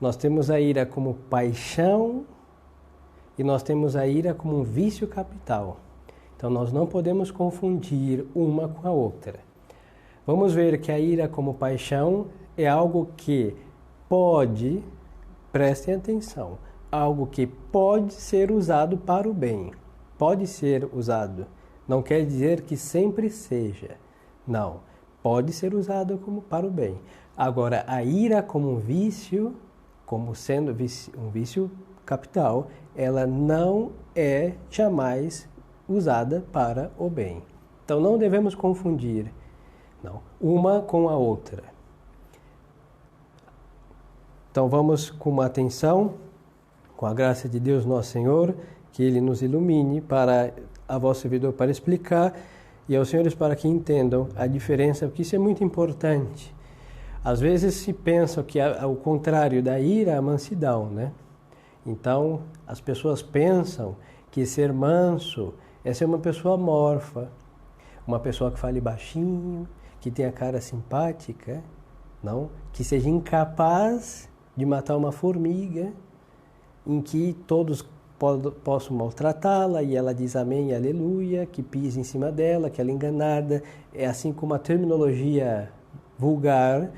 Nós temos a ira como paixão e nós temos a ira como um vício capital. Então nós não podemos confundir uma com a outra. Vamos ver que a ira como paixão é algo que pode, prestem atenção, algo que pode ser usado para o bem. Pode ser usado. Não quer dizer que sempre seja. Não. Pode ser usado como para o bem. Agora, a ira como um vício, como sendo um vício capital, ela não é jamais usada para o bem. Então não devemos confundir uma com a outra. Então vamos com uma atenção, com a graça de Deus nosso Senhor, que Ele nos ilumine para a vosso servidor para explicar e aos senhores para que entendam a diferença, porque isso é muito importante. Às vezes se pensa que o contrário da ira é a mansidão, né? Então, as pessoas pensam que ser manso é ser uma pessoa amorfa, uma pessoa que fale baixinho, que tenha cara simpática, não? Que seja incapaz de matar uma formiga, em que todos possam maltratá-la e ela diz amém e aleluia, que pise em cima dela, que ela é enganada. É assim como a terminologia vulgar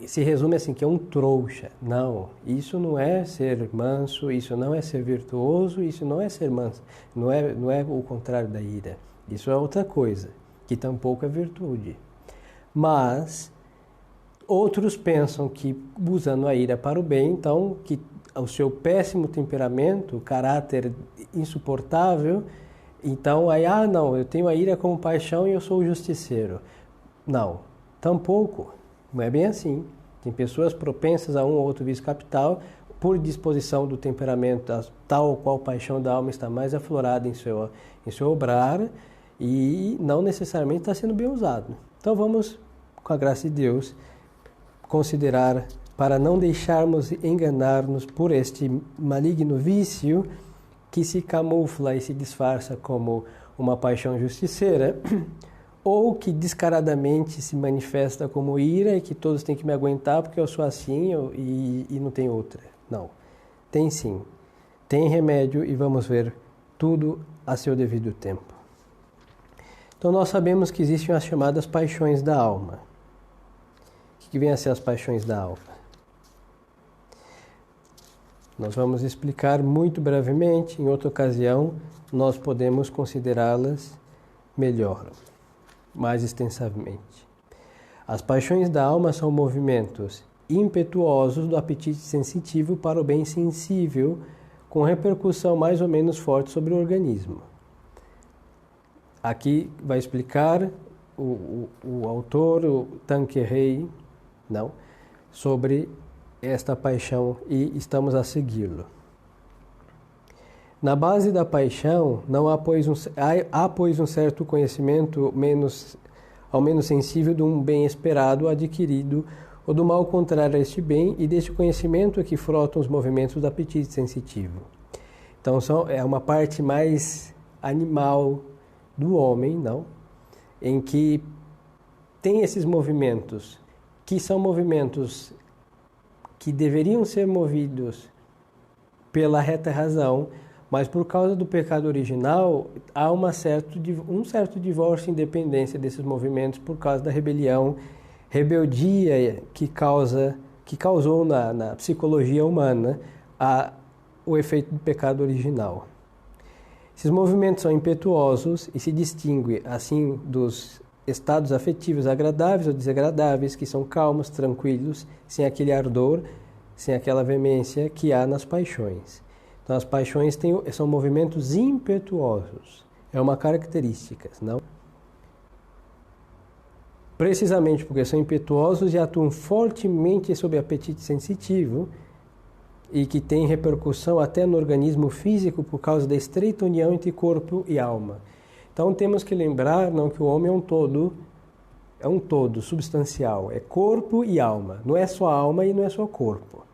se resume assim, que é um trouxa. Não, isso não é ser manso, isso não é ser virtuoso, isso não é ser manso, não é o contrário da ira. Isso é outra coisa, que tampouco é virtude. Mas outros pensam que usando a ira para o bem, então que o seu péssimo temperamento, caráter insuportável, então aí, não, eu tenho a ira como paixão e eu sou o justiceiro. Não, tampouco. Não é bem assim. Tem pessoas propensas a um ou outro vício capital por disposição do temperamento, tal ou qual paixão da alma está mais aflorada em seu obrar e não necessariamente está sendo bem usado. Então vamos, com a graça de Deus, considerar para não deixarmos enganar-nos por este maligno vício que se camufla e se disfarça como uma paixão justiceira, ou que descaradamente se manifesta como ira e que todos têm que me aguentar porque eu sou assim e não tem outra. Não, tem sim, tem remédio e vamos ver tudo a seu devido tempo. Então nós sabemos que existem as chamadas paixões da alma. O que vem a ser as paixões da alma? Nós vamos explicar muito brevemente, em outra ocasião nós podemos considerá-las melhor, mais extensamente. As paixões da alma são movimentos impetuosos do apetite sensitivo para o bem sensível, com repercussão mais ou menos forte sobre o organismo. Aqui vai explicar o autor, o Tanqueray, sobre esta paixão e estamos a segui-lo. Na base da paixão não há pois um certo conhecimento ao menos sensível de um bem esperado, adquirido, ou do mal contrário a este bem, e deste conhecimento é que frotam os movimentos do apetite sensitivo. Então é uma parte mais animal do homem, em que tem esses movimentos, que são movimentos que deveriam ser movidos pela reta razão, mas por causa do pecado original, há um certo divórcio e independência desses movimentos por causa da rebeldia que causou na psicologia humana o efeito do pecado original. Esses movimentos são impetuosos e se distinguem, assim, dos estados afetivos agradáveis ou desagradáveis, que são calmos, tranquilos, sem aquele ardor, sem aquela veemência que há nas paixões. Então, as paixões são movimentos impetuosos. É uma característica, não? Precisamente porque são impetuosos e atuam fortemente sobre o apetite sensitivo e que tem repercussão até no organismo físico por causa da estreita união entre corpo e alma. Então, temos que lembrar que o homem é um todo substancial, é corpo e alma. Não é só alma e não é só corpo.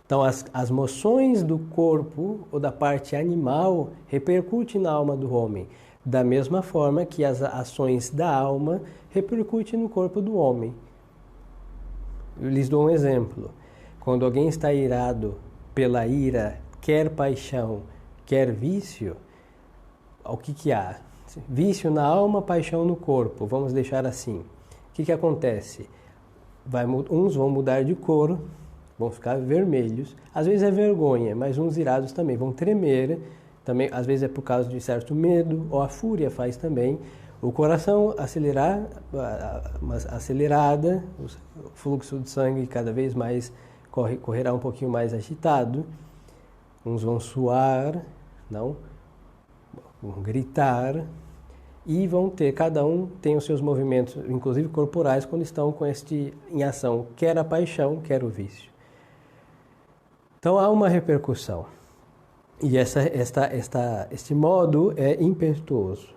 Então, as moções do corpo ou da parte animal repercutem na alma do homem, da mesma forma que as ações da alma repercutem no corpo do homem. Eu lhes dou um exemplo. quando alguém está irado pela ira, quer paixão, quer vício, o que há? Vício na alma, paixão no corpo, vamos deixar assim. O que acontece? Uns vão mudar de cor, vão ficar vermelhos, às vezes é vergonha, mas uns irados também vão tremer, também, às vezes é por causa de certo medo, ou a fúria faz também. O coração acelerada, o fluxo de sangue cada vez mais correrá um pouquinho mais agitado. Uns vão suar, vão gritar e vão ter, cada um tem os seus movimentos, inclusive corporais, quando estão com em ação, quer a paixão, quer o vício. Então há uma repercussão. E este modo é impetuoso.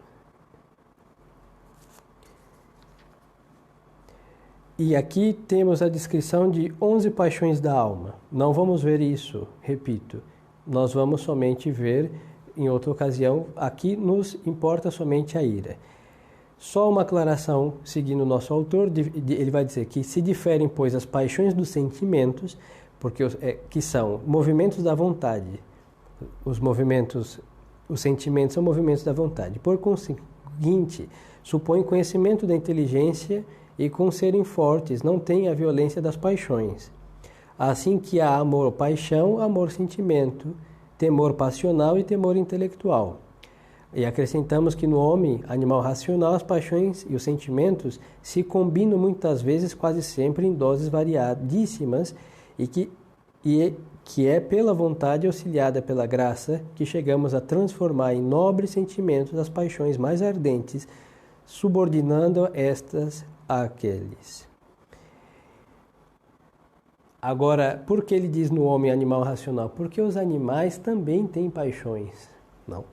E aqui temos a descrição de 11 paixões da alma. Não vamos ver isso, repito. Nós vamos somente ver em outra ocasião. Aqui nos importa somente a ira. Só uma aclaração, seguindo o nosso autor, ele vai dizer que se diferem, pois, as paixões dos sentimentos, que são movimentos da vontade. Os sentimentos são movimentos da vontade. Por conseguinte, supõe conhecimento da inteligência e, com serem fortes, não tem a violência das paixões. Assim que há amor-paixão, amor-sentimento, temor passional e temor intelectual. E acrescentamos que no homem, animal racional, as paixões e os sentimentos se combinam muitas vezes, quase sempre, em doses variadíssimas, e que é pela vontade auxiliada pela graça que chegamos a transformar em nobres sentimentos as paixões mais ardentes, subordinando estas àqueles. Agora, por que ele diz no homem animal racional? Porque os animais também têm paixões. Não.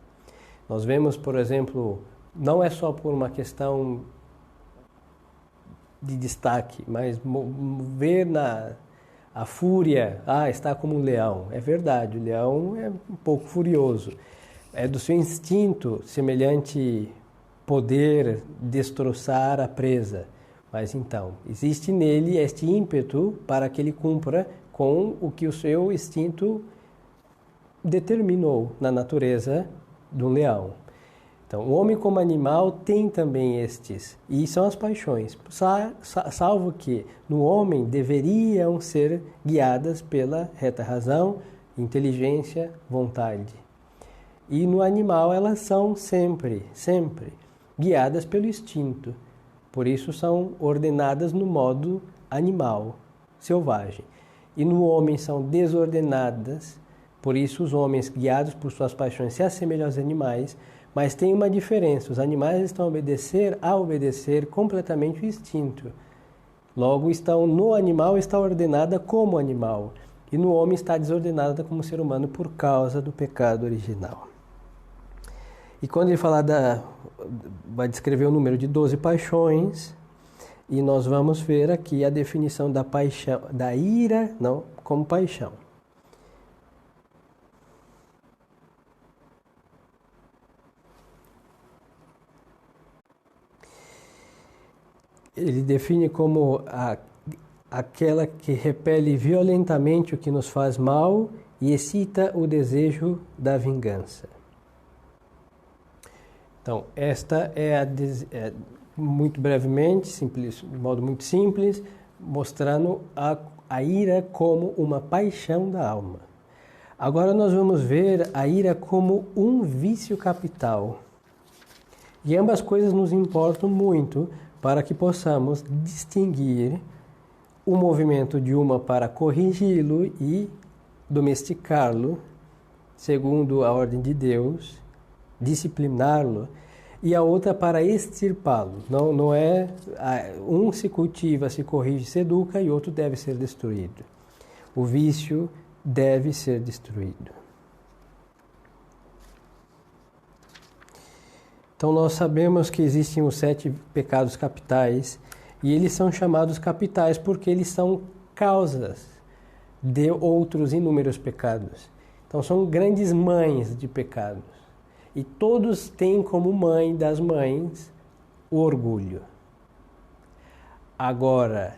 Nós vemos, por exemplo, não é só por uma questão de destaque, mas ver a fúria, está como um leão. É verdade, o leão é um pouco furioso. É do seu instinto semelhante poder destroçar a presa. Mas então, existe nele este ímpeto para que ele cumpra com o que o seu instinto determinou na natureza do leão. Então, o homem como animal tem também estes, e são as paixões, salvo que no homem deveriam ser guiadas pela reta razão, inteligência, vontade. E no animal elas são sempre guiadas pelo instinto. Por isso são ordenadas no modo animal, selvagem. E no homem são desordenadas, por isso os homens guiados por suas paixões se assemelham aos animais, mas tem uma diferença, os animais estão a obedecer completamente o instinto. Logo, no animal está ordenada como animal, e no homem está desordenada como ser humano por causa do pecado original. E quando ele falar vai descrever o número de 12 paixões, e nós vamos ver aqui a definição da paixão, da ira, não, como paixão. Ele define como aquela que repele violentamente o que nos faz mal e excita o desejo da vingança. Então, esta é muito brevemente, simples, de modo muito simples, mostrando a ira como uma paixão da alma. Agora nós vamos ver a ira como um vício capital. E ambas coisas nos importam muito para que possamos distinguir o movimento de uma para corrigi-lo e domesticá-lo, segundo a ordem de Deus, discipliná-lo, e a outra para extirpá-lo. Não é um se cultiva, se corrige, se educa, e outro deve ser destruído. O vício deve ser destruído. Então nós sabemos que existem os 7 pecados capitais, e eles são chamados capitais porque eles são causas de outros inúmeros pecados. Então são grandes mães de pecados. E todos têm como mãe das mães o orgulho. Agora,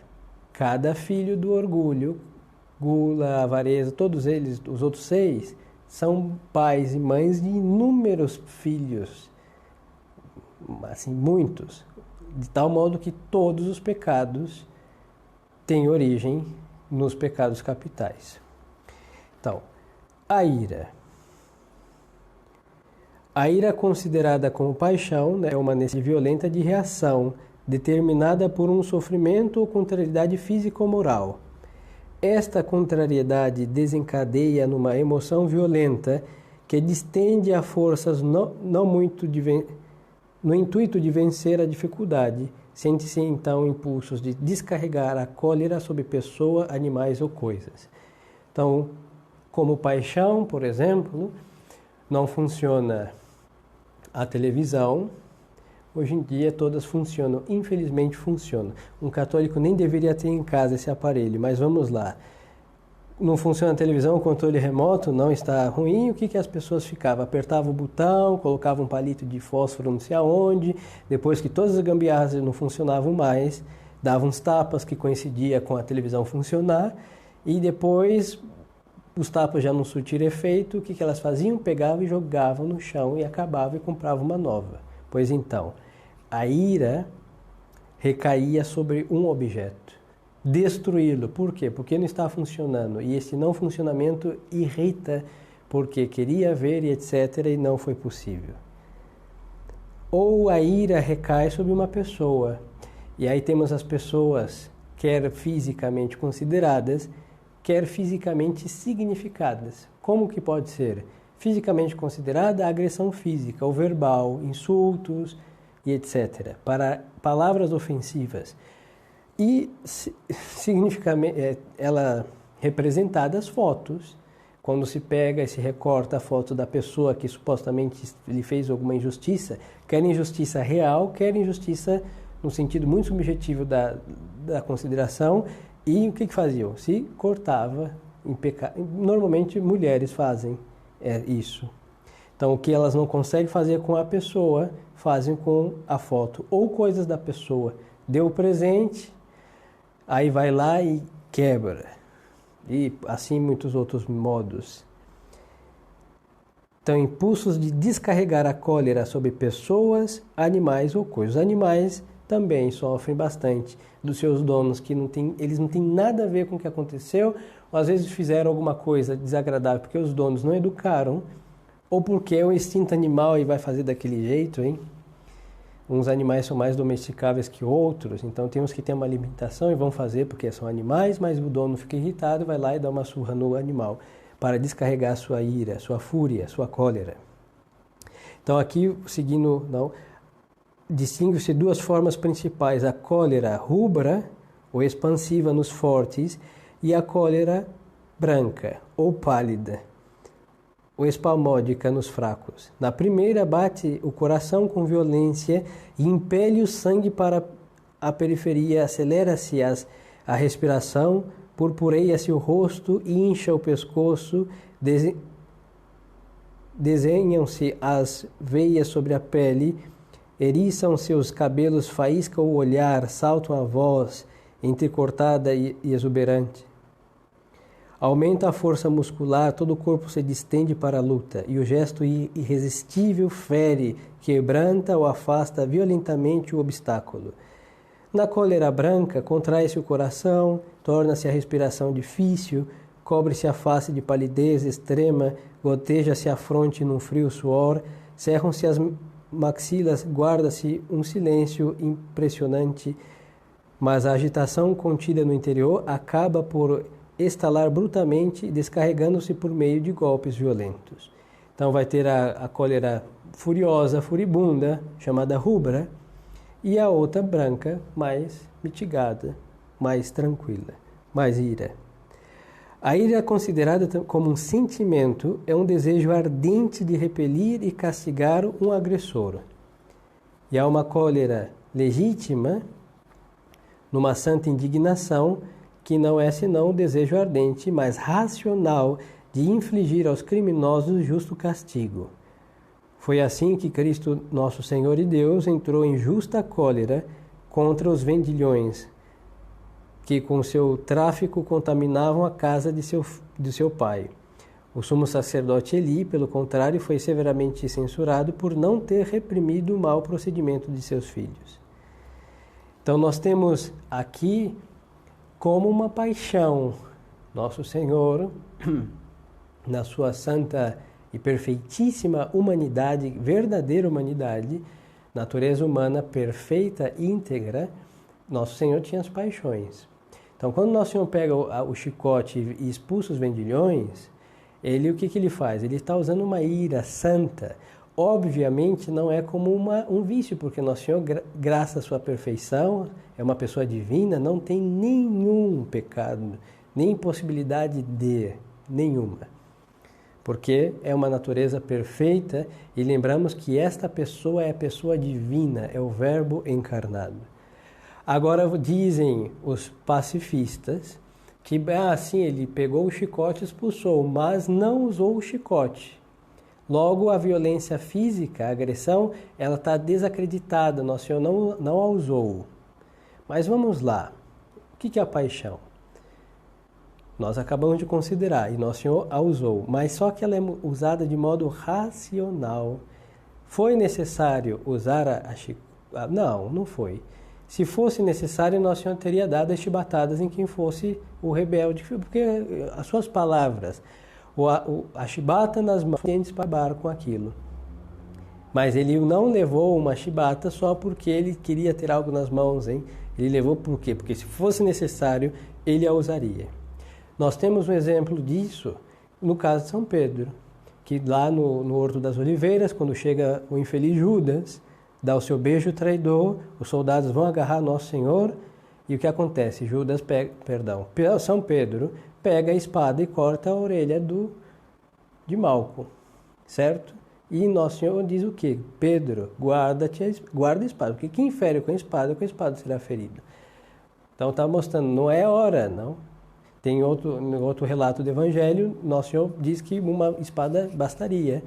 cada filho do orgulho gula, avareza, todos eles, os outros 6, são pais e mães de inúmeros filhos, assim, muitos, de tal modo que todos os pecados têm origem nos pecados capitais. Então, a ira. A ira, considerada como paixão, né, é uma necessidade violenta de reação, determinada por um sofrimento ou contrariedade física ou moral. Esta contrariedade desencadeia numa emoção violenta que distende a forças no intuito de vencer a dificuldade. Sente-se então impulsos de descarregar a cólera sobre pessoa, animais ou coisas. Então, como paixão, por exemplo, não funciona a televisão. Hoje em dia todas funcionam, infelizmente funcionam. Um católico nem deveria ter em casa esse aparelho, mas vamos lá. Não funciona a televisão, o controle remoto não está ruim, o que as pessoas ficavam? Apertavam o botão, colocavam um palito de fósforo não sei aonde, depois que todas as gambiarras não funcionavam mais, davam uns tapas que coincidia com a televisão funcionar, e depois os tapas já não surtiram efeito, o que elas faziam? Pegavam e jogavam no chão e acabavam e compravam uma nova. Pois então, a ira recaía sobre um objeto. Destruí-lo. Por quê? Porque não está funcionando. E esse não funcionamento irrita, porque queria ver e etc. e não foi possível. Ou a ira recai sobre uma pessoa. E aí temos as pessoas, quer fisicamente consideradas, quer fisicamente significadas. Como que pode ser? Fisicamente considerada a agressão física, ou verbal, insultos e etc. Para palavras ofensivas. E significamente, ela representada as fotos. Quando se pega e se recorta a foto da pessoa que supostamente lhe fez alguma injustiça, quer injustiça real, quer injustiça no sentido muito subjetivo da consideração. E o que faziam? Se cortava em pecado. Normalmente mulheres fazem isso. Então o que elas não conseguem fazer com a pessoa, fazem com a foto. Ou coisas da pessoa. Deu o presente, aí vai lá e quebra. E assim muitos outros modos. Então, impulsos de descarregar a cólera sobre pessoas, animais ou coisas. Os animais também sofrem bastante dos seus donos, que eles não têm nada a ver com o que aconteceu, ou às vezes fizeram alguma coisa desagradável porque os donos não educaram, ou porque é um instinto animal e vai fazer daquele jeito, hein? Uns animais são mais domesticáveis que outros, então tem uns que têm uma limitação e vão fazer porque são animais, mas o dono fica irritado, vai lá e dá uma surra no animal para descarregar sua ira, sua fúria, sua cólera. Então aqui, seguindo, distingue-se duas formas principais: a cólera rubra, ou expansiva nos fortes, e a cólera branca, ou pálida, ou espalmódica nos fracos. Na primeira, bate o coração com violência e impele o sangue para a periferia, acelera-se a respiração, purpureia-se o rosto e incha o pescoço, desenham-se as veias sobre a pele, eriçam-se os cabelos, faísca o olhar, saltam a voz, entrecortada e exuberante. Aumenta a força muscular, todo o corpo se distende para a luta, e o gesto irresistível fere, quebranta ou afasta violentamente o obstáculo. Na cólera branca, contrai-se o coração, torna-se a respiração difícil, cobre-se a face de palidez extrema, goteja-se a fronte num frio suor, cerram-se as maxilas, guarda-se um silêncio impressionante, mas a agitação contida no interior acaba por estalar brutalmente, descarregando-se por meio de golpes violentos. Então vai ter a cólera furiosa, furibunda, chamada rubra, e a outra branca, mais mitigada, mais tranquila, mais ira. A ira, considerada como um sentimento, é um desejo ardente de repelir e castigar um agressor. E há uma cólera legítima, numa santa indignação, que não é senão o desejo ardente, mas racional, de infligir aos criminosos justo castigo. Foi assim que Cristo, nosso Senhor e Deus, entrou em justa cólera contra os vendilhões, que com seu tráfico contaminavam a casa de seu pai. O sumo sacerdote Eli, pelo contrário, foi severamente censurado por não ter reprimido o mau procedimento de seus filhos. Então nós temos aqui como uma paixão nosso Senhor, na sua santa e perfeitíssima humanidade, verdadeira humanidade, natureza humana perfeita e íntegra, nosso Senhor tinha as paixões. Então, quando nosso Senhor pega o chicote e expulsa os vendilhões, o que ele faz? Ele está usando uma ira santa. Obviamente, não é como um vício, porque nosso Senhor, graças à sua perfeição, é uma pessoa divina, não tem nenhum pecado, nem possibilidade de nenhuma. Porque é uma natureza perfeita e lembramos que esta pessoa é a pessoa divina, é o Verbo encarnado. Agora dizem os pacifistas que, sim, ele pegou o chicote e expulsou, mas não usou o chicote. Logo, a violência física, a agressão, ela está desacreditada, nosso Senhor não a usou. Mas vamos lá, o que é a paixão? Nós acabamos de considerar, e nosso Senhor a usou, mas só que ela é usada de modo racional. Foi necessário usar a chicotada? Não foi. Se fosse necessário, nosso Senhor teria dado as chibatadas em quem fosse o rebelde, porque as suas palavras, a chibata nas mãos, eles pararam com aquilo. Mas ele não levou uma chibata só porque ele queria ter algo nas mãos, hein? Ele levou por quê? Porque se fosse necessário, ele a usaria. Nós temos um exemplo disso no caso de São Pedro, que lá no Horto das Oliveiras, quando chega o infeliz Judas, dá o seu beijo traidor, os soldados vão agarrar Nosso Senhor, e o que acontece? São Pedro pega a espada e corta a orelha de Malco, certo? E Nosso Senhor diz o quê? Pedro, guarda a espada, porque quem fere com a espada será ferido. Então está mostrando, não é hora, não. Tem outro relato do Evangelho, Nosso Senhor diz que uma espada bastaria.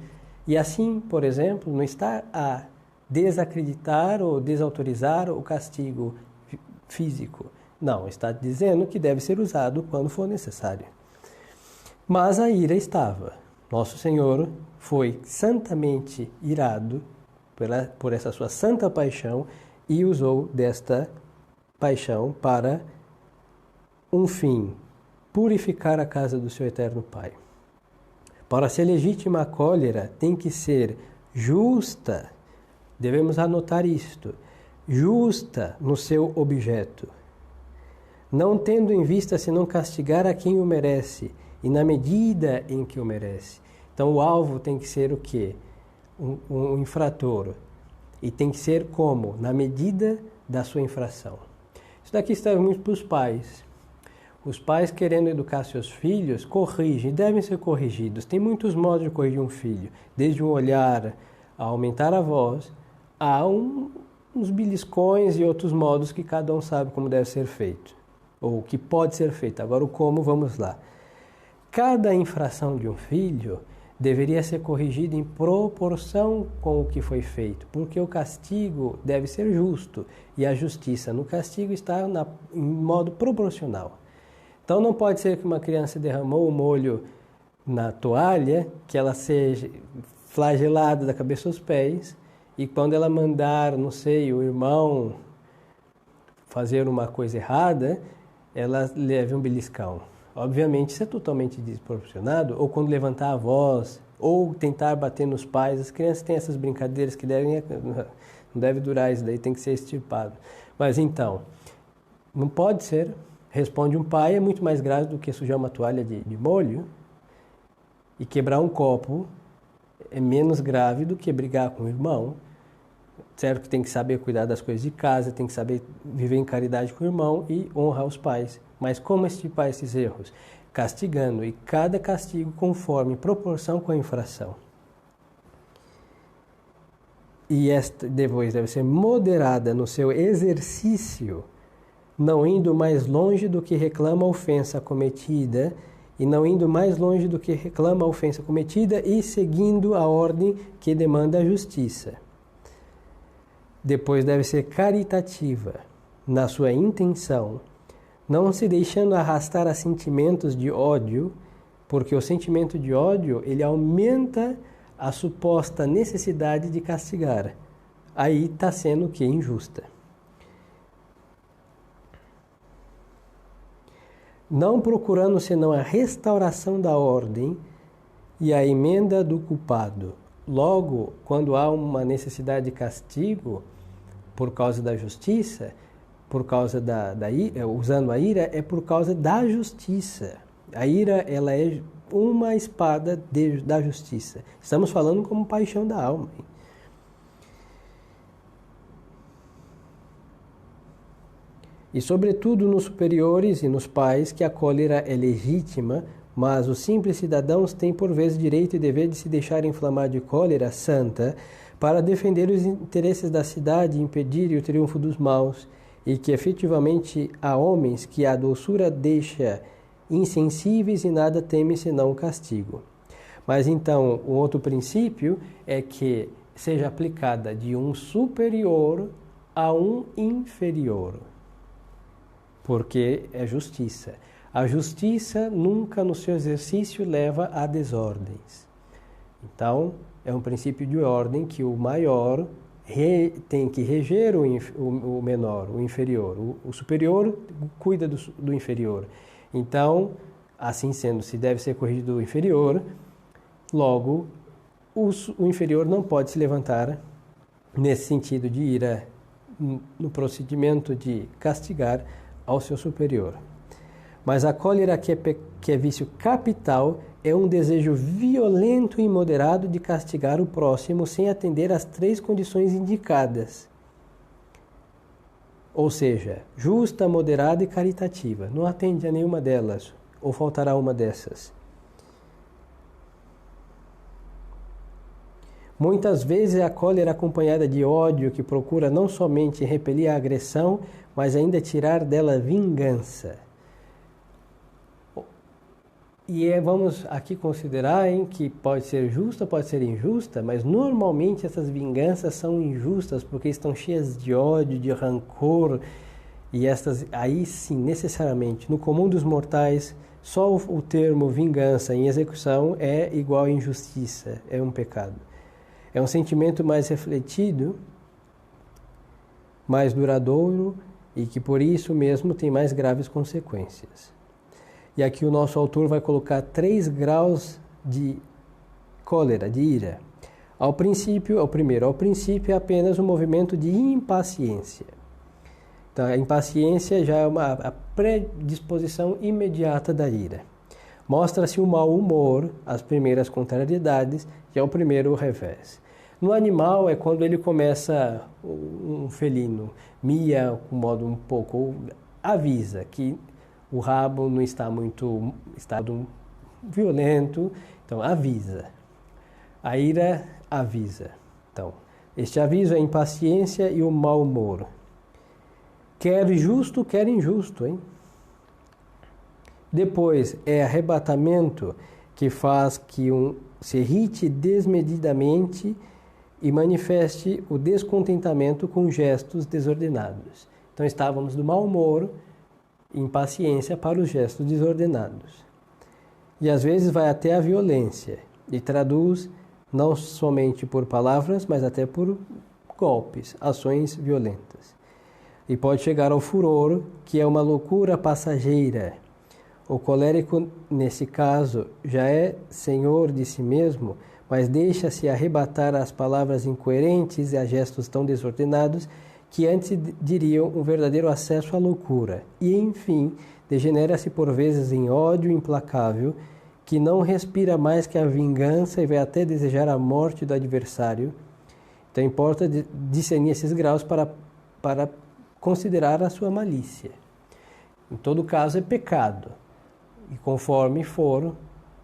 E assim, por exemplo, não está a desacreditar ou desautorizar o castigo físico. Não, está dizendo que deve ser usado quando for necessário. Mas a ira estava. Nosso Senhor foi santamente irado por essa sua santa paixão e usou desta paixão para um fim, purificar a casa do seu eterno Pai. Para ser legítima a cólera, tem que ser justa. Devemos anotar isto. Justa no seu objeto. Não tendo em vista senão castigar a quem o merece, e na medida em que o merece. Então o alvo tem que ser o quê? Um infrator. E tem que ser como? Na medida da sua infração. Isso daqui está muito para os pais. Os pais, querendo educar seus filhos, corrigem, devem ser corrigidos. Tem muitos modos de corrigir um filho. Desde um olhar a aumentar a voz, a uns beliscões e outros modos que cada um sabe como deve ser feito. Ou que pode ser feito. Agora o como, vamos lá. Cada infração de um filho deveria ser corrigida em proporção com o que foi feito, porque o castigo deve ser justo e a justiça no castigo está em modo proporcional. Então não pode ser que uma criança derramou o molho na toalha, que ela seja flagelada da cabeça aos pés, e quando ela mandar, não sei, o irmão fazer uma coisa errada, ela leve um beliscão. Obviamente isso é totalmente desproporcionado, ou quando levantar a voz, ou tentar bater nos pais. As crianças têm essas brincadeiras que não deve durar, isso daí tem que ser extirpado. Mas então, não pode ser. Responde um pai, é muito mais grave do que sujar uma toalha de molho, e quebrar um copo é menos grave do que brigar com o irmão. Certo que tem que saber cuidar das coisas de casa, tem que saber viver em caridade com o irmão e honrar os pais. Mas como extirpar esses erros? Castigando, e cada castigo conforme proporção com a infração. E esta depois deve ser moderada no seu exercício, não indo mais longe do que reclama a ofensa cometida, e não indo mais longe do que reclama a ofensa cometida e seguindo a ordem que demanda a justiça. Depois deve ser caritativa na sua intenção, não se deixando arrastar a sentimentos de ódio, porque o sentimento de ódio, ele aumenta a suposta necessidade de castigar. Aí está sendo o que? Injusta. Não procurando senão a restauração da ordem e a emenda do culpado. Logo, quando há uma necessidade de castigo por causa da justiça, por causa usando a ira, é por causa da justiça. A ira, ela é uma espada da justiça. Estamos falando como paixão da alma. E sobretudo nos superiores e nos pais, que a cólera é legítima, mas os simples cidadãos têm por vezes direito e dever de se deixar inflamar de cólera santa para defender os interesses da cidade e impedir o triunfo dos maus, e que efetivamente há homens que a doçura deixa insensíveis e nada temem senão o castigo. Mas então, um outro princípio é que seja aplicada de um superior a um inferior, porque é justiça. A justiça nunca no seu exercício leva a desordens. Então, é um princípio de ordem que o maior tem que reger o menor, o inferior. O superior cuida do inferior. Então, assim sendo, se deve ser corrigido o inferior, logo, o inferior não pode se levantar nesse sentido de ira, no procedimento de castigar ao seu superior. Mas a cólera, que é vício capital, é um desejo violento e imoderado de castigar o próximo sem atender às 3 condições indicadas. Ou seja, justa, moderada e caritativa. Não atende a nenhuma delas, ou faltará uma dessas. Muitas vezes é a cólera acompanhada de ódio que procura não somente repelir a agressão, mas ainda tirar dela vingança. E vamos aqui considerar que pode ser justa, pode ser injusta, mas normalmente essas vinganças são injustas porque estão cheias de ódio, de rancor, e estas aí sim, necessariamente, no comum dos mortais, só o termo vingança em execução é igual a injustiça, é um pecado. É um sentimento mais refletido, mais duradouro e que por isso mesmo tem mais graves consequências. E aqui o nosso autor vai colocar 3 graus de cólera, de ira. Ao princípio é apenas um movimento de impaciência. Então, a impaciência já é a predisposição imediata da ira. Mostra-se o mau humor, as primeiras contrariedades, e é o primeiro revés. No animal é quando ele começa, um felino, mia com modo um pouco, ou avisa que o rabo não está muito estado violento, então avisa. A ira avisa. Então, este aviso é a impaciência e o mau humor. Quer justo, quer injusto, hein? Depois é arrebatamento, que faz que se irrite desmedidamente e manifeste o descontentamento com gestos desordenados. Então estávamos do mau humor, impaciência para os gestos desordenados. E às vezes vai até a violência e traduz não somente por palavras, mas até por golpes, ações violentas. E pode chegar ao furor, que é uma loucura passageira. O colérico, nesse caso, já é senhor de si mesmo, mas deixa-se arrebatar às palavras incoerentes e a gestos tão desordenados que antes diriam um verdadeiro acesso à loucura. E, enfim, degenera-se por vezes em ódio implacável, que não respira mais que a vingança e vai até desejar a morte do adversário. Então, importa discernir esses graus para considerar a sua malícia. Em todo caso, é pecado. E conforme for,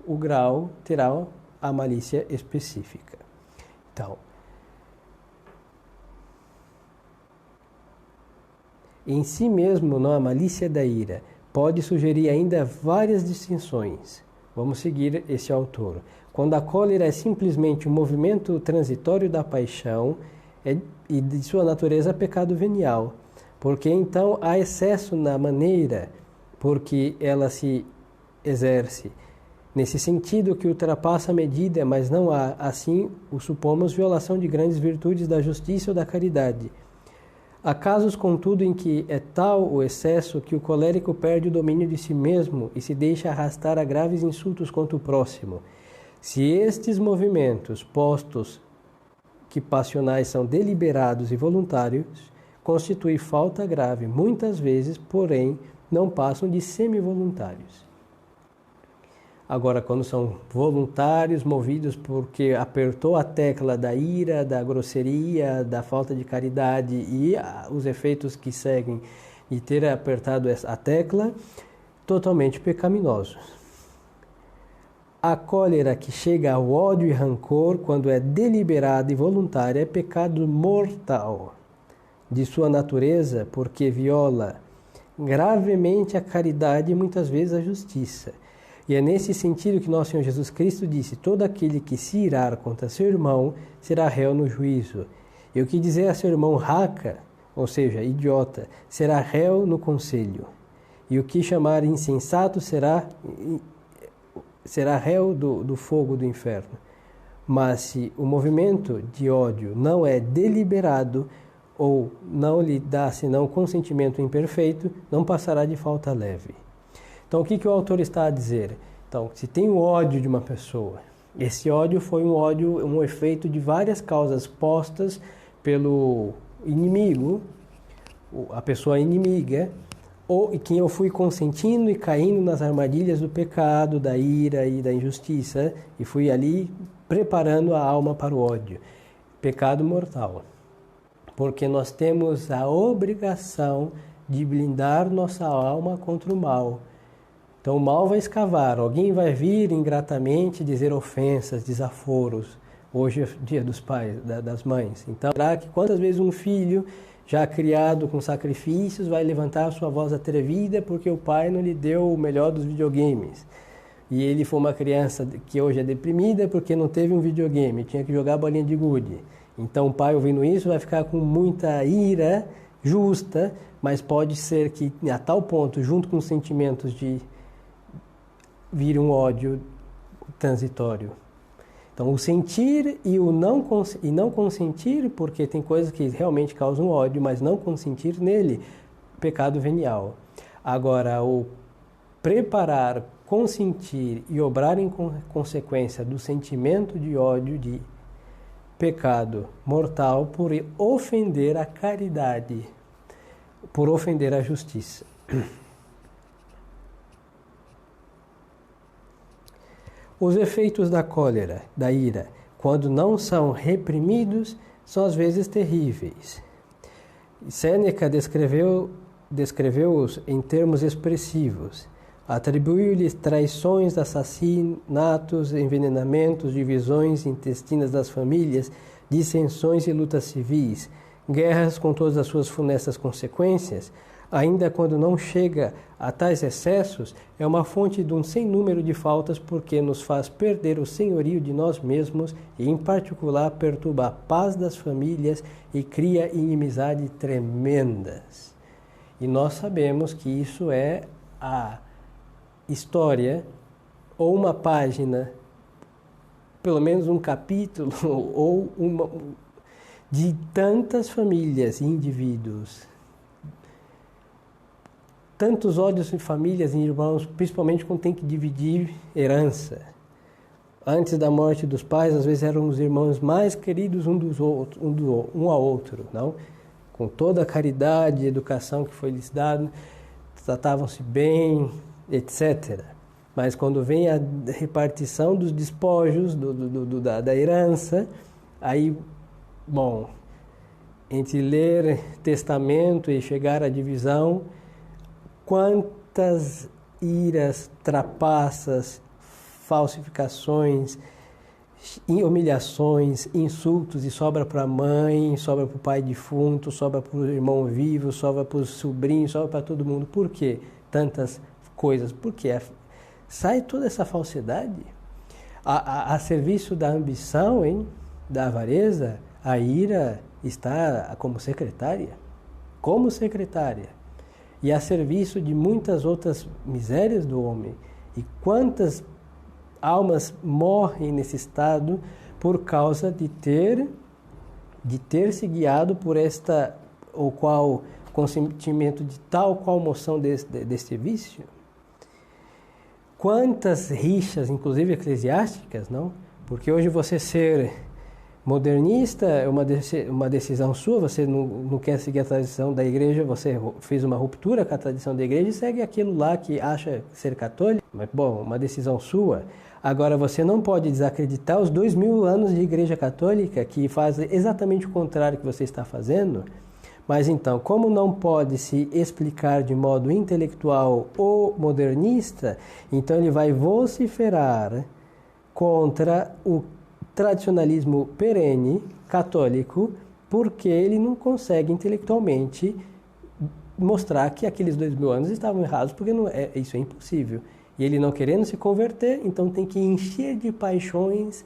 o grau terá a malícia específica. Então, em si mesmo, não a malícia da ira, pode sugerir ainda várias distinções. Vamos seguir esse autor. Quando a cólera é simplesmente um movimento transitório da paixão e de sua natureza pecado venial, porque então há excesso na maneira porque ela se exerce nesse sentido que ultrapassa a medida, mas não há, assim, o supomos, violação de grandes virtudes da justiça ou da caridade. Há casos, contudo, em que é tal o excesso que o colérico perde o domínio de si mesmo e se deixa arrastar a graves insultos contra o próximo. Se estes movimentos, postos que passionais são deliberados e voluntários, constitui falta grave, muitas vezes, porém, não passam de semi-voluntários. Agora, quando são voluntários, movidos porque apertou a tecla da ira, da grosseria, da falta de caridade e os efeitos que seguem de ter apertado a tecla, totalmente pecaminosos. A cólera que chega ao ódio e rancor, quando é deliberada e voluntária, é pecado mortal de sua natureza, porque viola gravemente a caridade e muitas vezes a justiça. E é nesse sentido que nosso Senhor Jesus Cristo disse: todo aquele que se irar contra seu irmão será réu no juízo. E o que dizer a seu irmão raca, ou seja, idiota, será réu no conselho. E o que chamar insensato será réu do fogo do inferno. Mas se o movimento de ódio não é deliberado ou não lhe dá senão consentimento imperfeito, não passará de falta leve. Então, o que o autor está a dizer? Então, se tem o ódio de uma pessoa, esse ódio foi um efeito de várias causas postas pelo inimigo, a pessoa inimiga, ou quem eu fui consentindo e caindo nas armadilhas do pecado, da ira e da injustiça, e fui ali preparando a alma para o ódio. Pecado mortal. Porque nós temos a obrigação de blindar nossa alma contra o mal. Então o mal vai escavar, alguém vai vir ingratamente dizer ofensas, desaforos. Hoje é dia dos pais, das mães. Então, será que quantas vezes um filho já criado com sacrifícios vai levantar a sua voz atrevida porque o pai não lhe deu o melhor dos videogames? E ele foi uma criança que hoje é deprimida porque não teve um videogame, tinha que jogar bolinha de gude. Então o pai, ouvindo isso, vai ficar com muita ira justa, mas pode ser que a tal ponto, junto com os sentimentos de vir um ódio transitório. Então, o sentir e o não consentir, porque tem coisas que realmente causam ódio, mas não consentir nele, pecado venial. Agora, o preparar, consentir e obrar em consequência do sentimento de ódio, de pecado mortal, por ofender a caridade, por ofender a justiça. Os efeitos da cólera, da ira, quando não são reprimidos, são às vezes terríveis. Sêneca descreveu-os em termos expressivos. Atribuiu-lhes traições, assassinatos, envenenamentos, divisões intestinas das famílias, dissensões e lutas civis, guerras com todas as suas funestas consequências. Ainda quando não chega a tais excessos, é uma fonte de um sem número de faltas, porque nos faz perder o senhorio de nós mesmos e, em particular, perturba a paz das famílias e cria inimizades tremendas. E nós sabemos que isso é a história, ou uma página, pelo menos um capítulo, ou de tantas famílias e indivíduos. Tantos ódios em famílias e irmãos, principalmente quando tem que dividir herança. Antes da morte dos pais, às vezes eram os irmãos mais queridos um ao outro, não? Com toda a caridade e educação que foi lhes dada, tratavam-se bem, etc. Mas quando vem a repartição dos despojos, da herança, aí, bom, entre ler testamento e chegar à divisão, quantas iras, trapaças, falsificações, humilhações, insultos, e sobra para a mãe, sobra para o pai defunto, sobra para o irmão vivo, sobra para os sobrinhos, sobra para todo mundo. Por quê? Tantas coisas. Por quê? Sai toda essa falsidade a serviço da ambição, da avareza. A ira está como secretária. Como secretária. e a serviço de muitas outras misérias do homem. E quantas almas morrem nesse estado por causa de ter se guiado por esta ou qual consentimento de tal qual moção deste vício? Quantas rixas, inclusive eclesiásticas, não? Porque hoje você ser modernista é uma decisão sua, você não quer seguir a tradição da igreja, você fez uma ruptura com a tradição da igreja e segue aquilo lá que acha ser católico. Mas, bom, uma decisão sua. Agora, você não pode desacreditar os 2000 anos de igreja católica que faz exatamente o contrário que você está fazendo. Mas então, como não pode se explicar de modo intelectual ou modernista, então ele vai vociferar contra o tradicionalismo perene católico, porque ele não consegue intelectualmente mostrar que aqueles 2000 anos estavam errados, porque isso é impossível. E ele não querendo se converter, então tem que encher de paixões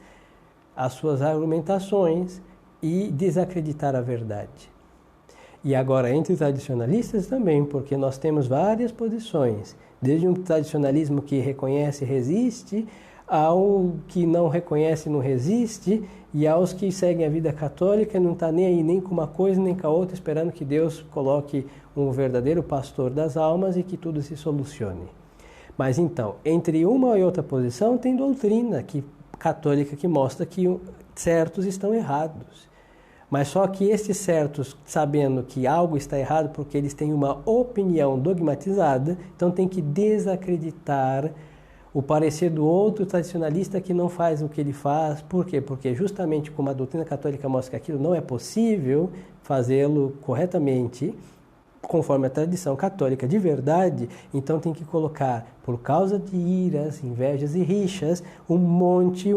as suas argumentações e desacreditar a verdade. E agora, entre tradicionalistas também, porque nós temos várias posições, desde um tradicionalismo que reconhece e resiste, ao que não reconhece e não resiste, e aos que seguem a vida católica e não está nem aí nem com uma coisa nem com a outra, esperando que Deus coloque um verdadeiro pastor das almas e que tudo se solucione. Mas então, entre uma e outra posição, tem doutrina católica que mostra que certos estão errados. Mas só que esses certos, sabendo que algo está errado porque eles têm uma opinião dogmatizada, então tem que desacreditar o parecer do outro tradicionalista que não faz o que ele faz. Por quê? Porque justamente como a doutrina católica mostra que aquilo não é possível fazê-lo corretamente, conforme a tradição católica de verdade, então tem que colocar, por causa de iras, invejas e rixas, um monte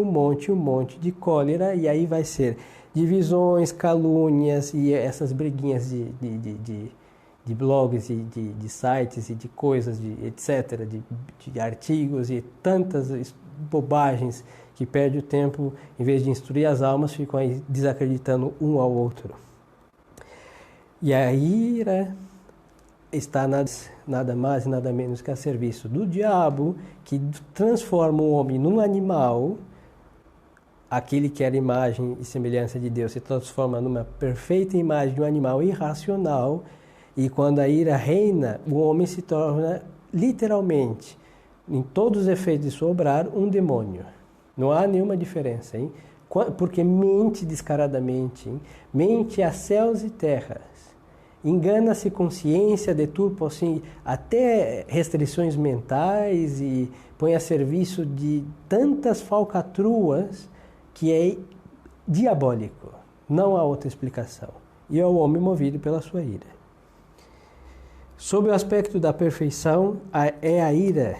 de cólera, e aí vai ser divisões, calúnias e essas briguinhas de blogs e de sites e de coisas, etc., de artigos e tantas bobagens que perde o tempo, em vez de instruir as almas, ficam aí desacreditando um ao outro. E a ira está nada mais e nada menos que a serviço do diabo, que transforma o homem num animal. Aquele que era imagem e semelhança de Deus se transforma numa perfeita imagem de um animal irracional, e quando a ira reina, o homem se torna literalmente, em todos os efeitos de seu obrar, um demônio. Não há nenhuma diferença, hein? Porque mente descaradamente, hein? Mente a céus e terras, engana-se consciência, deturpa assim, até restrições mentais e põe a serviço de tantas falcatruas que é diabólico. Não há outra explicação. E é o homem movido pela sua ira. Sob o aspecto da perfeição, é a ira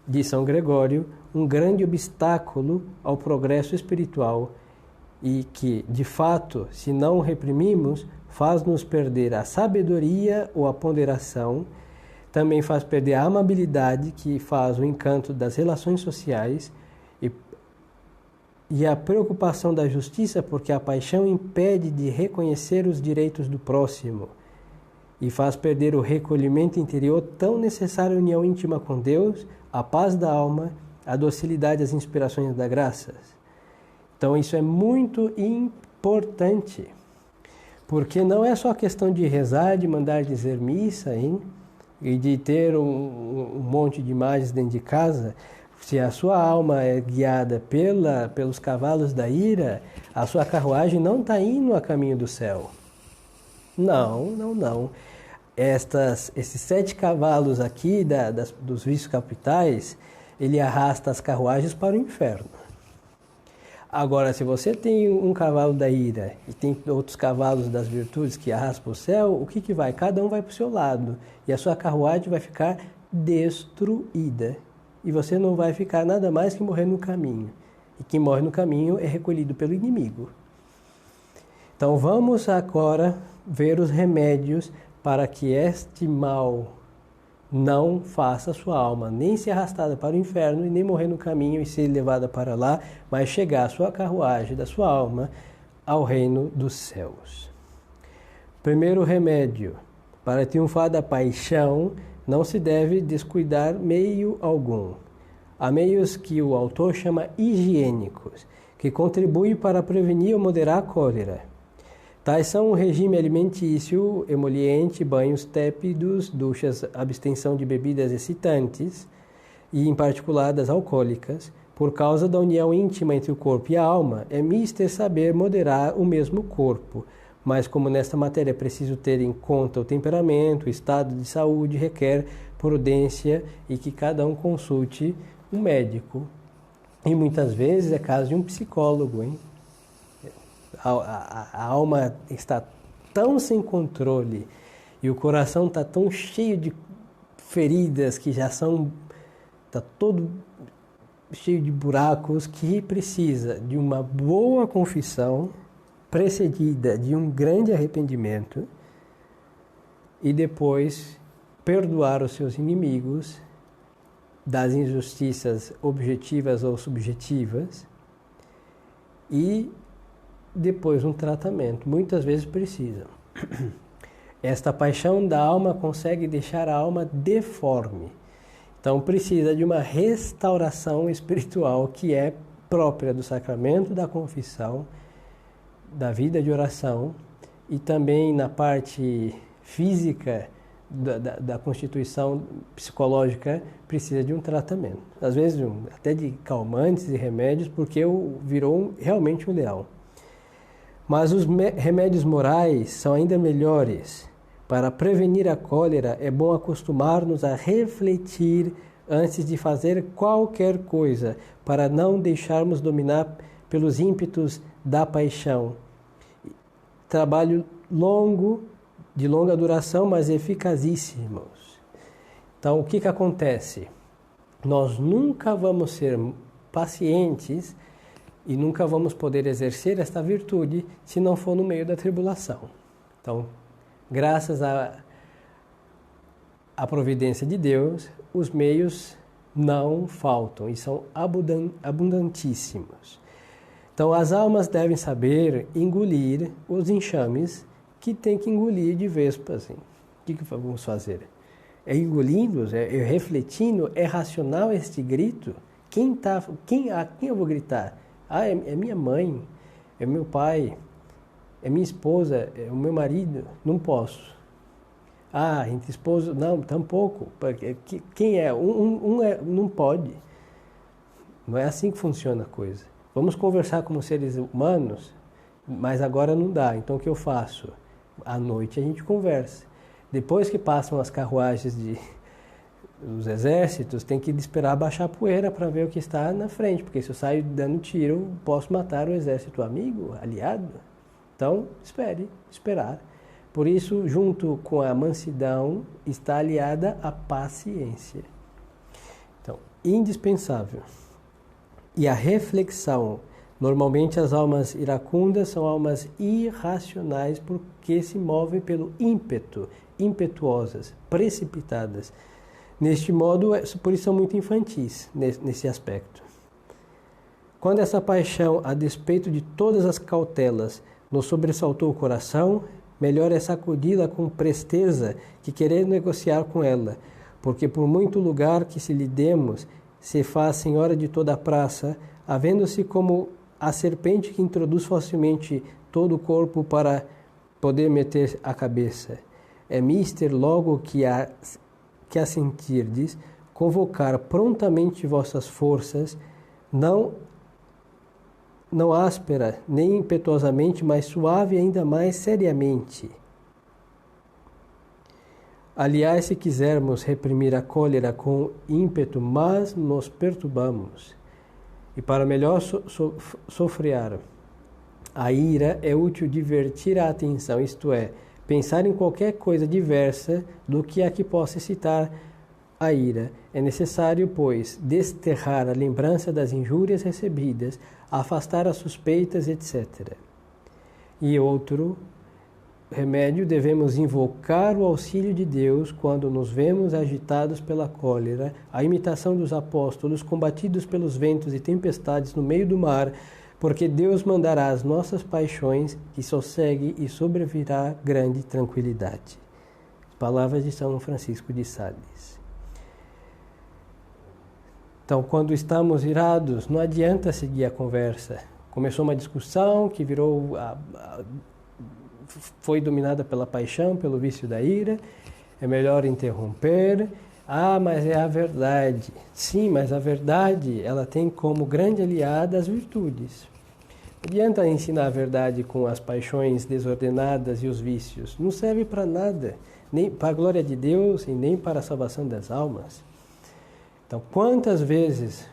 de São Gregório um grande obstáculo ao progresso espiritual e que, de fato, se não o reprimimos, faz-nos perder a sabedoria ou a ponderação, também faz perder a amabilidade, que faz o encanto das relações sociais, e a preocupação da justiça, porque a paixão impede de reconhecer os direitos do próximo e faz perder o recolhimento interior tão necessário à união íntima com Deus, a paz da alma, a docilidade às inspirações da graça. Então isso é muito importante, porque não é só questão de rezar, de mandar dizer missa, hein? E de ter um monte de imagens dentro de casa. Se a sua alma é guiada pelos cavalos da ira, a sua carruagem não está indo a caminho do céu. Não. Esses 7 cavalos aqui dos vícios capitais, ele arrasta as carruagens para o inferno. Agora, se você tem um cavalo da ira e tem outros cavalos das virtudes que arrastam para o céu, o que vai? Cada um vai para o seu lado. E a sua carruagem vai ficar destruída. E você não vai ficar nada mais que morrer no caminho. E quem morre no caminho é recolhido pelo inimigo. Então vamos agora ver os remédios para que este mal não faça sua alma nem ser arrastada para o inferno e nem morrer no caminho e ser levada para lá, mas chegar a sua carruagem da sua alma ao reino dos céus. Primeiro remédio Para triunfar da paixão, não se deve descuidar meio algum. Há meios que o autor chama higiênicos, que contribuem para prevenir ou moderar a cólera. Tais são um regime alimentício, emoliente, banhos tépidos, duchas, abstenção de bebidas excitantes e, em particular, das alcoólicas. Por causa da união íntima entre o corpo e a alma, é mister saber moderar o mesmo corpo. Mas como nesta matéria é preciso ter em conta o temperamento, o estado de saúde, requer prudência e que cada um consulte um médico. E muitas vezes é caso de um psicólogo, hein? A alma está tão sem controle e o coração está tão cheio de feridas que já são... está todo cheio de buracos que precisa de uma boa confissão precedida de um grande arrependimento e depois perdoar os seus inimigos das injustiças objetivas ou subjetivas e depois um tratamento. Muitas vezes precisa. Esta paixão da alma consegue deixar a alma deforme. Então precisa de uma restauração espiritual que é própria do sacramento da confissão, da vida de oração e também na parte física da constituição psicológica precisa de um tratamento. Às vezes até de calmantes e remédios, porque virou realmente um leão. Mas os remédios morais são ainda melhores. Para prevenir a cólera, é bom acostumar-nos a refletir antes de fazer qualquer coisa, para não deixarmos dominar pelos ímpetos da paixão. Trabalho longo, de longa duração, mas eficazíssimos. Então, o que acontece? Nós nunca vamos ser pacientes e nunca vamos poder exercer esta virtude se não for no meio da tribulação. Então, graças à providência de Deus, os meios não faltam e são abundantíssimos. Então, as almas devem saber engolir os enxames que tem que engolir de vespa. Assim. O que vamos fazer? É engolindo-os? É refletindo? É racional este grito? A quem eu vou gritar? É minha mãe, é meu pai, é minha esposa, é o meu marido? Não posso. Entre esposos? Não, tampouco. Quem é? Não pode. Não é assim que funciona a coisa. Vamos conversar como seres humanos, mas agora não dá. Então o que eu faço? À noite a gente conversa. Depois que passam as carruagens dos exércitos, tem que esperar baixar a poeira para ver o que está na frente, porque se eu saio dando tiro, posso matar o exército amigo, aliado. Então, esperar. Por isso, junto com a mansidão, está aliada a paciência. Então, indispensável. E a reflexão. Normalmente as almas iracundas são almas irracionais porque se movem pelo ímpeto, impetuosas, precipitadas. Neste modo, por isso são muito infantis nesse aspecto. Quando essa paixão, a despeito de todas as cautelas, nos sobressaltou o coração, melhor é sacudi-la com presteza que querer negociar com ela, porque por muito lugar que se lhe demos, se faz senhora de toda a praça, havendo-se como a serpente que introduz facilmente todo o corpo para poder meter a cabeça. É mister logo que a sentirdes, convocar prontamente vossas forças, não áspera, nem impetuosamente, mas suave e ainda mais seriamente. Aliás, se quisermos reprimir a cólera com ímpeto, mas nos perturbamos. E para melhor sofrear a ira, é útil divertir a atenção, isto é, pensar em qualquer coisa diversa do que a que possa excitar a ira. É necessário, pois, desterrar a lembrança das injúrias recebidas, afastar as suspeitas, etc. E outro remédio, devemos invocar o auxílio de Deus quando nos vemos agitados pela cólera, a imitação dos apóstolos, combatidos pelos ventos e tempestades no meio do mar, porque Deus mandará as nossas paixões que sossegue e sobrevirá grande tranquilidade. Palavras de São Francisco de Sales. Então, quando estamos irados, não adianta seguir a conversa. Começou uma discussão que foi dominada pela paixão, pelo vício da ira. É melhor interromper. Ah, mas é a verdade. Sim, mas a verdade, ela tem como grande aliada as virtudes. Não adianta ensinar a verdade com as paixões desordenadas e os vícios. Não serve para nada, nem para a glória de Deus e nem para a salvação das almas. Então, quantas vezes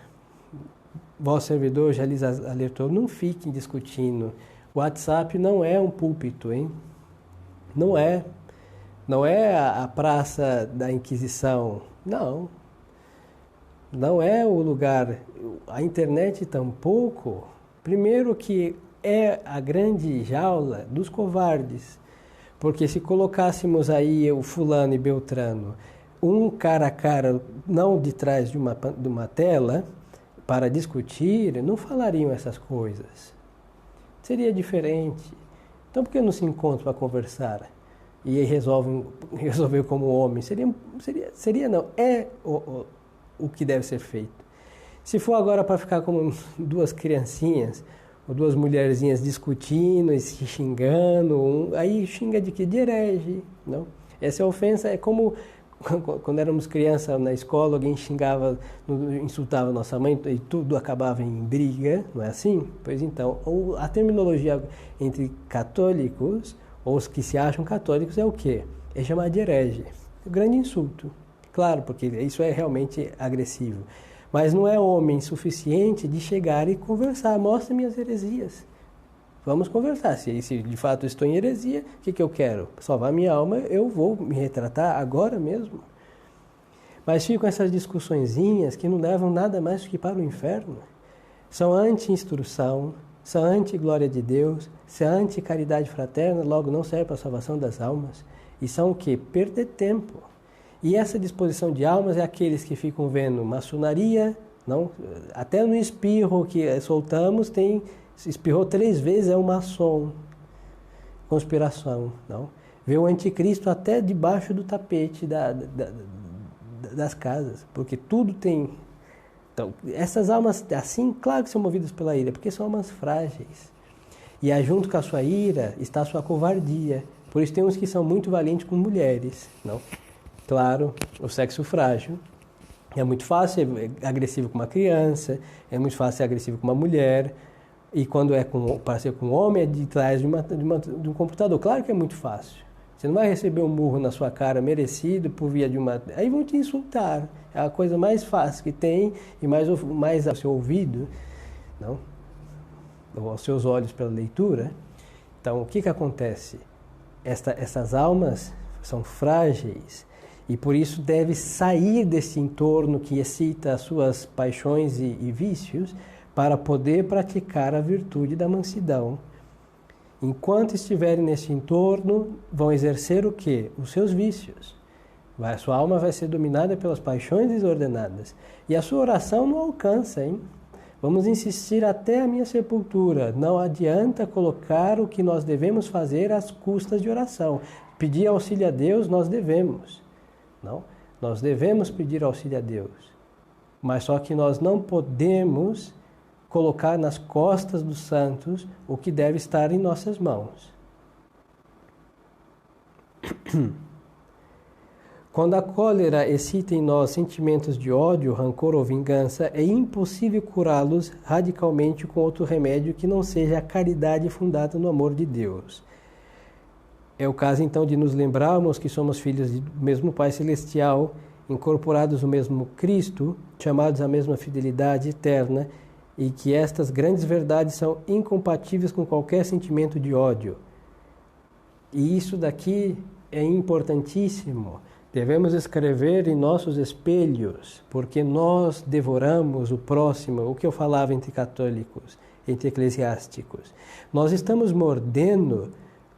vosso servidor já lhes alertou, não fiquem discutindo. O WhatsApp não é um púlpito, hein? Não é. Não é a praça da Inquisição. Não. Não é o lugar. A internet tampouco. Primeiro que é a grande jaula dos covardes. Porque se colocássemos aí o fulano e Beltrano, um cara a cara, não de trás de uma tela, para discutir, não falariam essas coisas. Seria diferente. Então por que não se encontram para conversar? E resolver como homem? Seria não. É o que deve ser feito. Se for agora para ficar como duas criancinhas, ou duas mulherzinhas discutindo e se xingando, aí xinga de quê? De herege, não? Essa ofensa é como quando éramos crianças na escola, alguém xingava, insultava nossa mãe e tudo acabava em briga, não é assim? Pois então, a terminologia entre católicos, ou os que se acham católicos, é o quê? É chamar de herege. Um grande insulto. Claro, porque isso é realmente agressivo. Mas não é homem suficiente de chegar e conversar. Mostra minhas heresias. Vamos conversar. Se de fato estou em heresia, o que eu quero? Salvar minha alma, eu vou me retratar agora mesmo. Mas ficam essas discussõezinhas que não levam nada mais do que para o inferno. São anti-instrução, são anti-glória de Deus, são anti-caridade fraterna, logo não serve para a salvação das almas. E são o quê? Perder tempo. E essa disposição de almas é aqueles que ficam vendo maçonaria, não? Até no espirro que soltamos, se espirrou 3 vezes, é um maçom. Conspiração, não? Vê o anticristo até debaixo do tapete das casas, porque tudo tem... Então, essas almas, assim, claro que são movidas pela ira, porque são almas frágeis. E junto com a sua ira está a sua covardia. Por isso tem uns que são muito valentes com mulheres, não? Claro, o sexo frágil. É muito fácil ser agressivo com uma criança, é muito fácil ser agressivo com uma mulher, e quando é para ser com um homem é de trás de um computador. Claro que é muito fácil. Você não vai receber um murro na sua cara merecido por via de uma... Aí vão te insultar. É a coisa mais fácil que tem e mais ao seu ouvido, não? Ou aos seus olhos pela leitura. Então, o que acontece? Essas almas são frágeis. E por isso deve sair desse entorno que excita as suas paixões e vícios para poder praticar a virtude da mansidão. Enquanto estiverem nesse entorno, vão exercer o quê? Os seus vícios. A sua alma vai ser dominada pelas paixões desordenadas. E a sua oração não alcança, hein? Vamos insistir até a minha sepultura. Não adianta colocar o que nós devemos fazer às custas de oração. Pedir auxílio a Deus, nós devemos. Não? Nós devemos pedir auxílio a Deus, mas só que nós não podemos colocar nas costas dos santos o que deve estar em nossas mãos. Quando a cólera excita em nós sentimentos de ódio, rancor ou vingança, é impossível curá-los radicalmente com outro remédio que não seja a caridade fundada no amor de Deus. É o caso, então, de nos lembrarmos que somos filhos do mesmo Pai Celestial, incorporados no mesmo Cristo, chamados à mesma fidelidade eterna, e que estas grandes verdades são incompatíveis com qualquer sentimento de ódio. E isso daqui é importantíssimo. Devemos escrever em nossos espelhos, porque nós devoramos o próximo, o que eu falava entre católicos, entre eclesiásticos. Nós estamos mordendo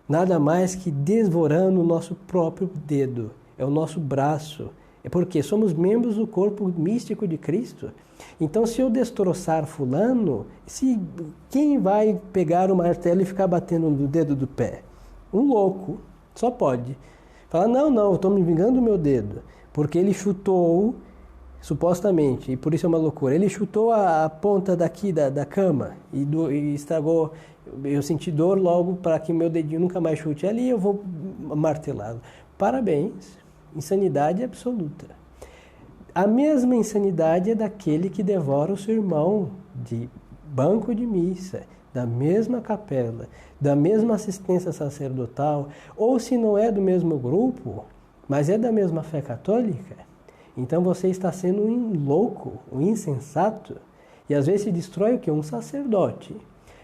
nada mais que devorando o nosso próprio dedo, é o nosso braço. É porque somos membros do corpo místico de Cristo. Então, se eu destroçar fulano, quem vai pegar o martelo e ficar batendo no dedo do pé? Um louco, só pode. Fala, não, eu estou me vingando do meu dedo, porque ele chutou, supostamente, e por isso é uma loucura, ele chutou a ponta daqui da cama e estragou, eu senti dor logo para que meu dedinho nunca mais chute ali, eu vou martelá-lo. Parabéns, insanidade absoluta. A mesma insanidade é daquele que devora o seu irmão de banco de missa, da mesma capela, da mesma assistência sacerdotal, ou se não é do mesmo grupo, mas é da mesma fé católica, então você está sendo um louco, um insensato, e às vezes se destrói o que? Um sacerdote,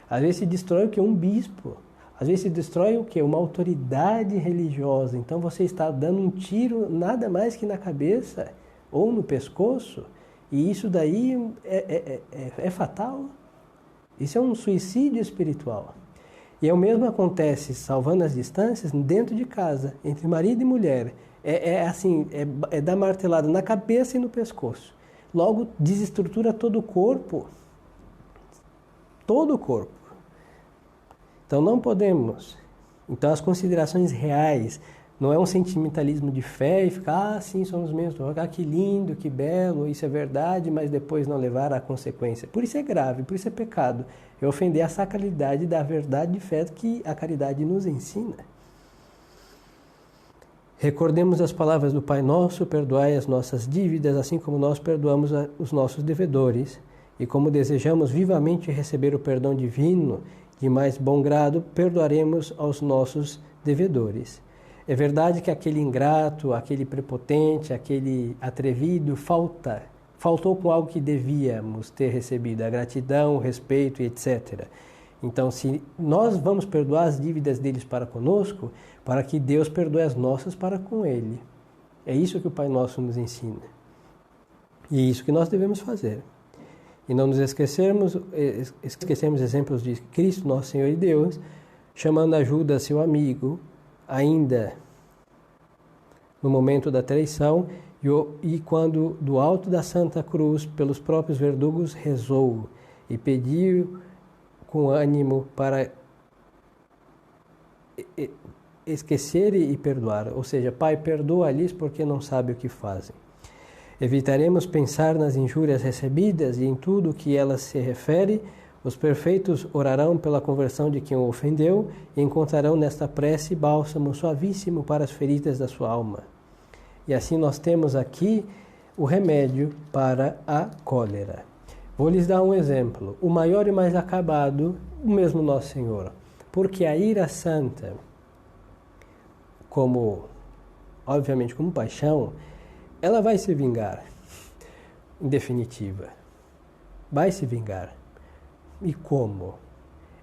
às vezes se destrói o que? Um bispo, às vezes se destrói o que? Uma autoridade religiosa. Então você está dando um tiro nada mais que na cabeça ou no pescoço, e isso daí é fatal. Isso é um suicídio espiritual. E o mesmo acontece, salvando as distâncias, dentro de casa, entre marido e mulher. É dar martelada na cabeça e no pescoço. Logo, desestrutura todo o corpo. Todo o corpo. Então, não podemos. Então, as considerações reais, não é um sentimentalismo de fé e ficar, sim, somos mesmos, que lindo, que belo, isso é verdade, mas depois não levar à consequência. Por isso é grave, por isso é pecado. É ofender a sacralidade da verdade de fé que a caridade nos ensina. Recordemos as palavras do Pai Nosso, perdoai as nossas dívidas, assim como nós perdoamos os nossos devedores. E como desejamos vivamente receber o perdão divino, de mais bom grado, perdoaremos aos nossos devedores. É verdade que aquele ingrato, aquele prepotente, aquele atrevido faltou com algo que devíamos ter recebido, a gratidão, o respeito e etc. Então, se nós vamos perdoar as dívidas deles para conosco, para que Deus perdoe as nossas para com Ele. É isso que o Pai Nosso nos ensina. E é isso que nós devemos fazer. E não nos esquecemos exemplos de Cristo, nosso Senhor e Deus, chamando ajuda a seu amigo, ainda no momento da traição, e quando do alto da Santa Cruz, pelos próprios verdugos, rezou e pediu com ânimo para esquecer e perdoar. Ou seja, Pai, perdoa-lhes porque não sabem o que fazem. Evitaremos pensar nas injúrias recebidas e em tudo o que elas se refere. Os perfeitos orarão pela conversão de quem o ofendeu e encontrarão nesta prece bálsamo suavíssimo para as feridas da sua alma. E assim nós temos aqui o remédio para a cólera. Vou lhes dar um exemplo. O maior e mais acabado, o mesmo Nosso Senhor. Porque a ira santa, obviamente como paixão, ela vai se vingar, em definitiva. Vai se vingar. E como?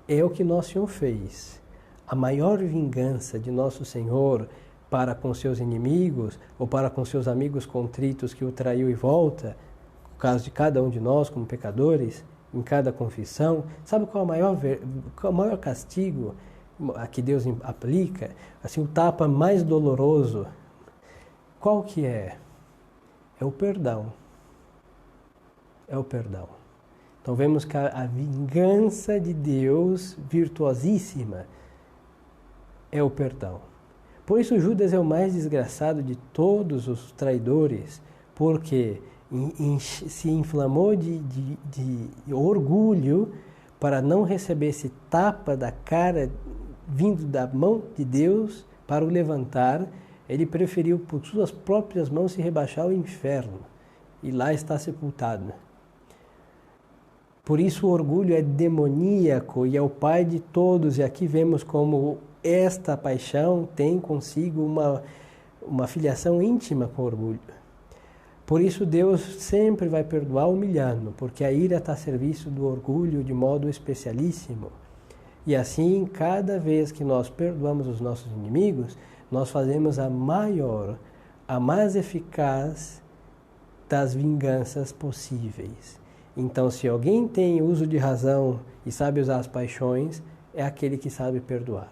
É o que Nosso Senhor fez. A maior vingança de Nosso Senhor para com seus inimigos ou para com seus amigos contritos que o traiu e volta, no caso de cada um de nós como pecadores, em cada confissão, sabe qual é o maior castigo a que Deus aplica? Assim, o tapa mais doloroso, qual que é? É o perdão. É o perdão. Então vemos que a vingança de Deus, virtuosíssima, é o perdão. Por isso Judas é o mais desgraçado de todos os traidores, porque se inflamou de orgulho para não receber esse tapa da cara vindo da mão de Deus para o levantar. Ele preferiu por suas próprias mãos se rebaixar ao inferno e lá está sepultado. Por isso o orgulho é demoníaco e é o pai de todos, e aqui vemos como esta paixão tem consigo uma filiação íntima com o orgulho. Por isso Deus sempre vai perdoar humilhando, porque a ira está a serviço do orgulho de modo especialíssimo. E assim, cada vez que nós perdoamos os nossos inimigos, nós fazemos a maior, a mais eficaz das vinganças possíveis. Então, se alguém tem uso de razão e sabe usar as paixões, é aquele que sabe perdoar.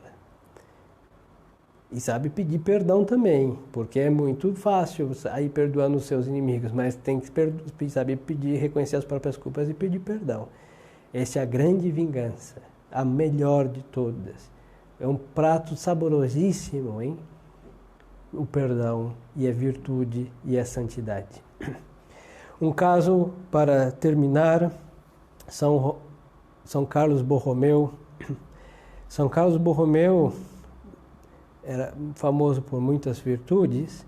E sabe pedir perdão também, porque é muito fácil sair perdoando os seus inimigos, mas tem que saber pedir, reconhecer as próprias culpas e pedir perdão. Essa é a grande vingança, a melhor de todas. É um prato saborosíssimo, hein? o perdão e a virtude e a santidade. Um caso para terminar, São Carlos Borromeu. São Carlos Borromeu era famoso por muitas virtudes,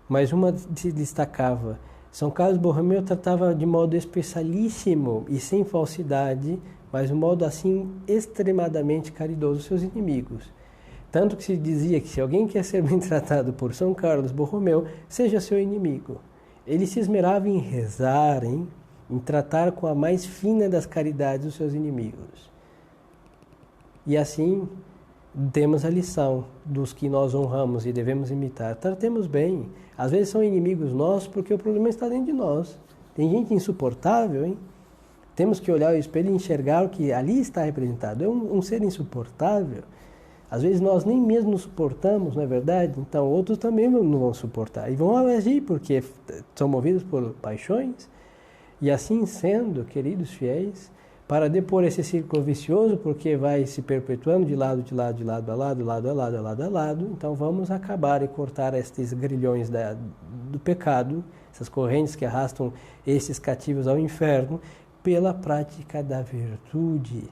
mas uma se destacava. São Carlos Borromeu tratava de modo especialíssimo e sem falsidade, mas de modo assim extremadamente caridoso seus inimigos. Tanto que se dizia que se alguém quer ser bem tratado por São Carlos Borromeu, seja seu inimigo. Ele se esmerava em rezar, em tratar com a mais fina das caridades os seus inimigos. E assim temos a lição dos que nós honramos e devemos imitar. Tratemos bem. Às vezes são inimigos nossos porque o problema está dentro de nós. Tem gente insuportável, hein? Temos que olhar ao espelho e enxergar o que ali está representado. É um ser insuportável. Às vezes nós nem mesmo nos suportamos, não é verdade? Então outros também não vão suportar. E vão agir porque são movidos por paixões. E assim sendo, queridos fiéis, para depor esse círculo vicioso, porque vai se perpetuando de lado a lado, então vamos acabar e cortar estes grilhões do pecado, essas correntes que arrastam esses cativos ao inferno, pela prática da virtude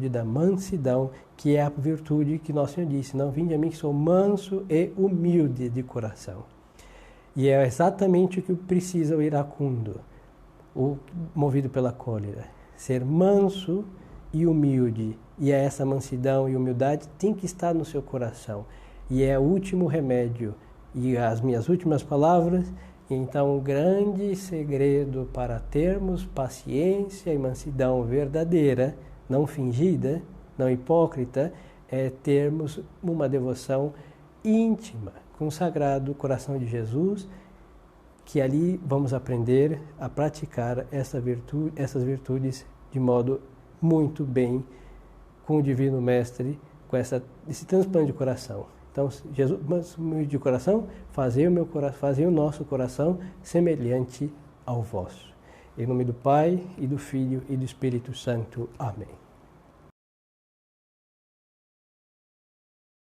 da mansidão, que é a virtude que Nosso Senhor disse: não vinde a mim que sou manso e humilde de coração. E é exatamente o que precisa o iracundo, o movido pela cólera, ser manso e humilde. E essa mansidão e humildade tem que estar no seu coração. E é o último remédio. E as minhas últimas palavras: então, o grande segredo para termos paciência e mansidão verdadeira, não fingida, não hipócrita, é termos uma devoção íntima com o Sagrado Coração de Jesus, que ali vamos aprender a praticar essas virtudes de modo muito bem com o Divino Mestre, com esse transplante de coração. Então, Jesus, mas de coração, fazei o nosso coração semelhante ao vosso. Em nome do Pai, e do Filho, e do Espírito Santo. Amém.